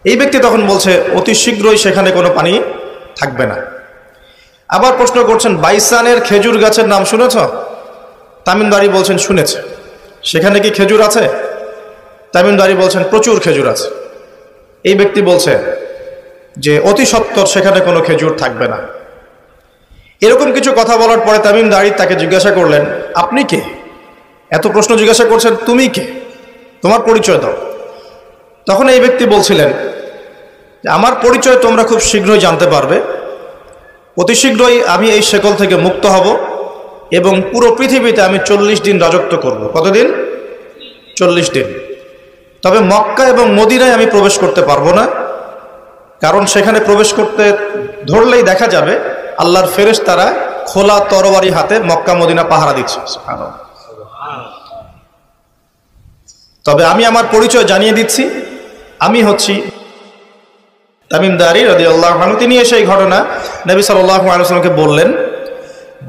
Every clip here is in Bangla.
এই ব্যক্তি তখন বলছে অতি শীঘ্রই সেখানে কোনো পানি থাকবে না। আবার প্রশ্ন করছেন, বাইসানের খেজুর গাছের নাম শুনেছ? তামিমদারি বলছেন শুনেছে। সেখানে কি খেজুর আছে? তামিমদারি বলছেন প্রচুর খেজুর আছে। এই ব্যক্তি বলছে যে অতি সত্বর সেখানে কোনো খেজুর থাকবে না। এরকম কিছু কথা বলার পরে তামিমদারি তাকে জিজ্ঞাসা করলেন, আপনি কে? এত প্রশ্ন জিজ্ঞাসা করছেন, তুমি কে? তোমার পরিচয় দাও। তখন এই ব্যক্তি বলছিলেন, আমার পরিচয় তোমরা খুব শীঘ্রই জানতে পারবে। অতি শীঘ্রই আমি এই শেকল থেকে মুক্ত হব এবং পুরো পৃথিবীতে আমি 40 দিন রাজত্ব করব। কতদিন? 40 দিন। তবে মক্কা এবং মদিনায় আমি প্রবেশ করতে পারবো না, কারণ সেখানে প্রবেশ করতে ধরলেই দেখা যাবে আল্লাহর ফেরেশতারা খোলা তরবারি হাতে মক্কা মদিনা পাহারা দিচ্ছে। তবে আমি আমার পরিচয় জানিয়ে দিচ্ছি, আমি হচ্ছি তামিমদারি রাদিয়াল্লাহু আনহু। তিনি এসে এই ঘটনা নবী সাল্লাল্লাহু আলাইহি ওয়াসাল্লামকে বললেন।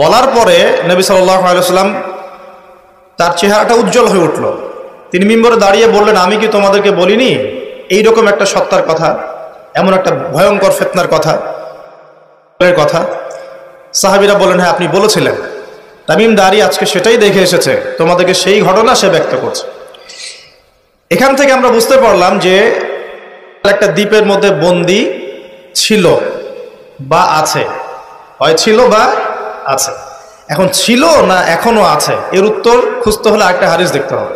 বলার পরে নবী সাল্লাল্লাহু আলাইহি ওয়াসাল্লাম তার চেহারাটা উজ্জ্বল হয়ে উঠল। তিনি মিম্বরে দাঁড়িয়ে বললেন, আমি কি তোমাদেরকে বলিনি এইরকম একটা সত্তার কথা, এমন একটা ভয়ঙ্কর ফিতনার কথা? সাহাবীরা বললেন, হ্যাঁ আপনি বলেছিলেন। তামিমদারি আজকে সেটাই দেখে এসেছে, তোমাদেরকে সেই ঘটনা সে ব্যক্ত করছে। এখান থেকে আমরা বুঝতে পারলাম যে একটা দ্বীপের মধ্যে বন্দী ছিল বা আছে, হয় ছিল বা আছে। এখন ছিল না এখনো আছে, এর উত্তর খুঁজতে হলে আরেকটা হাদিস দেখতে হবে।